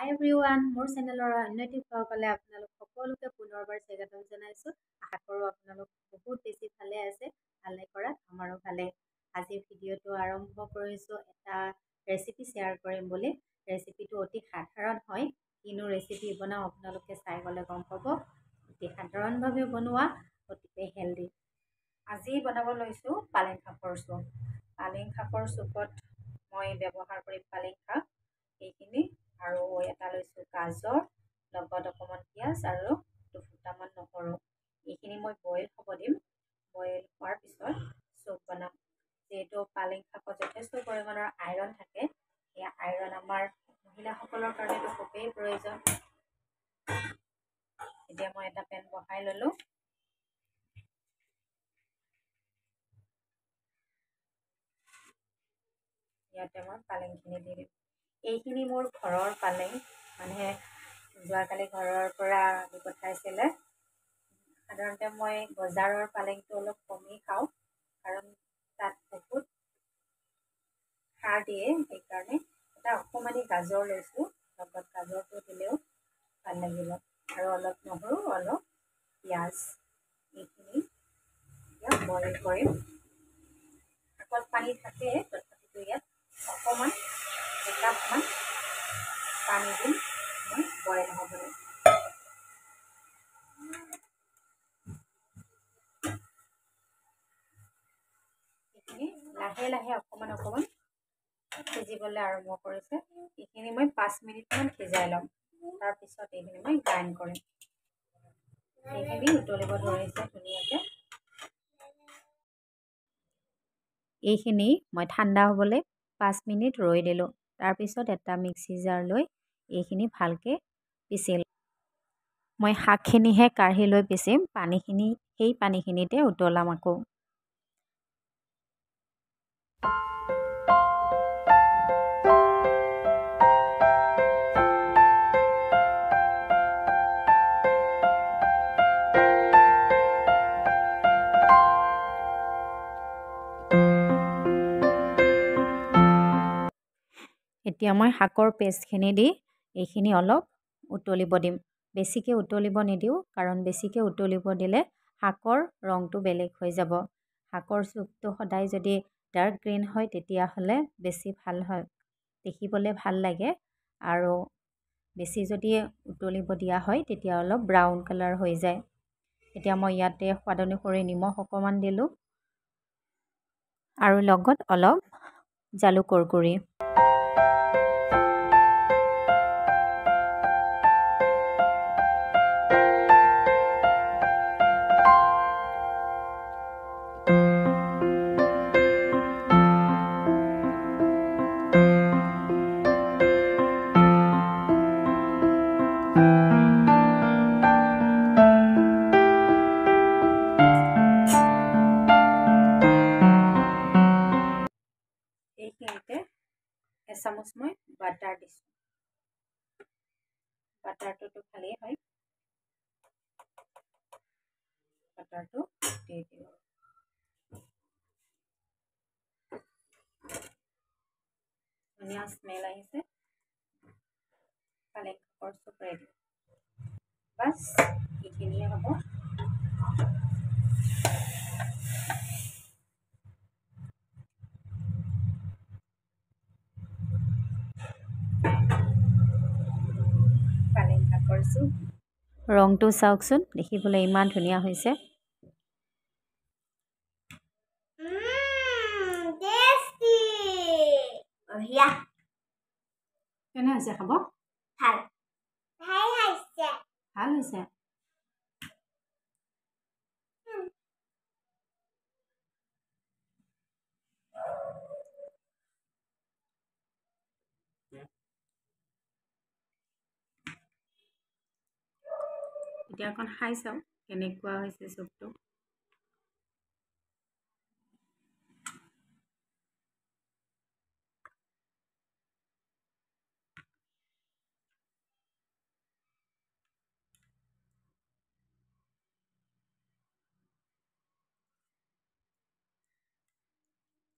হাই everyone, মোৰ চেনেলৰ অন্য সকলে আপোনালোক সকলোকে পুনৰবাৰ স্বাগতম জনাইছোঁ। আশা কৰোঁ আপোনালোক বহুত বেছি ভালে আছে। ভালে কৰাত আমাৰো ভালে। আজি ভিডিঅ'টো আৰম্ভ কৰিছোঁ এটা ৰেচিপি শ্বেয়াৰ কৰিম বুলি। ৰেচিপিটো অতি সাধাৰণ হয়, কিনো ৰেচিপি বনাওঁ আপোনালোকে চাই গ'লে গম পাব। অতি সাধাৰণভাৱে বনোৱা, অতিকে হেল্ডি। আজি বনাব লৈছোঁ পালেং শাকৰ চুপ। পালেং শাকৰ চুপত মই ব্যৱহাৰ কৰিম পালেং শাক এইখিনি আৰু এটা লৈছোঁ গাজৰ, লগত অকণমান পিঁয়াজ আৰু দুফুটামান নহৰু। এইখিনি মই বইল হ'ব দিম। বইল হোৱাৰ পিছত চুপ বনাম। যিহেতু পালেং শাকত যথেষ্ট পৰিমাণৰ আইৰণ থাকে, এই আইৰণ আমাৰ মহিলাসকলৰ কাৰণেতো খুবেই প্ৰয়োজন। এতিয়া মই এটা পেন বহাই ল'লোঁ। ইয়াতে মই পালেংখিনি দি দিম। এইখিনি মোৰ ঘৰৰ পালেং, মানে যোৱাকালি ঘৰৰ পৰা আনি পঠাইছিলে। সাধাৰণতে মই বজাৰৰ পালেংটো অলপ কমেই খাওঁ, কাৰণ তাত বহুত সাৰ দিয়ে। সেইকাৰণে এটা অকণমানি গাজৰ লৈছোঁ, লগত গাজৰটো দিলেও ভাল লাগিব। আৰু অলপ নহৰু, অলপ পিঁয়াজ। এইখিনি এতিয়া বইল কৰিম। শাকত পানী থাকে, তথাপিতো ইয়াত অকণমান একাপমান পানী দিম মই বইল হ'বলৈ। এইখিনি লাহে লাহে অকণমান সিজিবলৈ আৰম্ভ কৰিছে। এইখিনি মই 5 মিনিটমান সিজাই ল'ম। তাৰপিছত এইখিনি মই গ্ৰাইণ্ড কৰিম। এইখিনি উতলিব ধৰিছে ধুনীয়াকৈ। এইখিনি মই ঠাণ্ডা হ'বলৈ 5 মিনিট ৰৈ দিলোঁ। তাৰপিছত এটা মিক্সি জাৰ লৈ এইখিনি ভালকৈ পিচিলোঁ। মই শাকখিনিহে কাঢ়ি লৈ পিচিম, পানীখিনি সেই পানীখিনিতে উতলাম আকৌ। এতিয়া মই শাকৰ পেষ্টখিনি দি এইখিনি অলপ উতলিব দিম। বেছিকৈ উতলিব নিদিওঁ, কাৰণ বেছিকৈ উতলিব দিলে শাকৰ ৰংটো বেলেগ হৈ যাব। শাকৰ চুপটো সদায় যদি ডাৰ্ক গ্ৰীণ হয়, তেতিয়াহ'লে বেছি ভাল হয়, দেখিবলৈ ভাল লাগে। আৰু বেছি যদি উতলিব দিয়া হয়, তেতিয়া অলপ ব্ৰাউন কালাৰ হৈ যায়। এতিয়া মই ইয়াতে সোৱাদ অনুসৰি নিমখ অকণমান দিলোঁ আৰু লগত অলপ জালুকৰ গুড়ি। এইখিনিতে এচামুচ মই বাটাৰ দিছোঁ। বাটাৰটোতো ভালেই হয়, বাটাৰটো দি দিওঁ। ধুনীয়া স্মেল আহিছে। পালেং শাকৰ চুপ ৰেডি। বাছ এইখিনিয়ে হ'ব। পালেং শাকৰ চুপ। ৰংটো চাওকচোন, দেখিবলৈ ইমান ধুনীয়া হৈছে। কেনে হৈছে খাব? ভাল হৈছে। ভাল হৈছে। এতিয়া অকণ খাই চাওঁ কেনেকুৱা হৈছে চুপটো।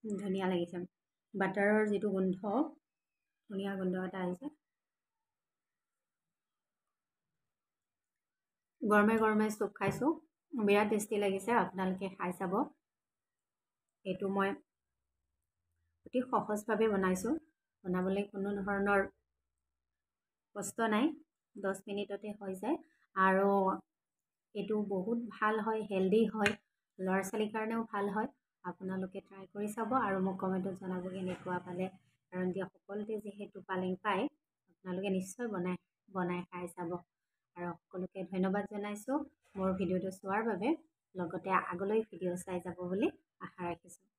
ধুনীয়া লাগিছে। বাটাৰৰ যিটো গোন্ধ, ধুনীয়া গোন্ধ এটা আহিছে। গৰমে গৰমে চুপ খাইছোঁ, বিৰাট টেষ্টি লাগিছে। আপোনালোকে খাই চাব। এইটো মই অতি সহজভাৱে বনাইছোঁ, বনাবলৈ কোনো ধৰণৰ কষ্ট নাই, 10 মিনিটতে হৈ যায়। আৰু এইটো বহুত ভাল হয়, হেল্ডি হয়, ল'ৰা ছোৱালীৰ কাৰণেও ভাল হয়। আপোনালোকে ট্ৰাই কৰি চাব আৰু মোক কমেণ্টত জনাব কেনেকুৱা পালে। কাৰণ দিয়া সকলোতে যিহেতু পালেং পায়, আপোনালোকে নিশ্চয় বনাই খাই চাব। আৰু সকলোকে ধন্যবাদ জনাইছোঁ মোৰ ভিডিঅ'টো চোৱাৰ বাবে, লগতে আগলৈ ভিডিঅ' চাই যাব বুলি আশা ৰাখিছোঁ।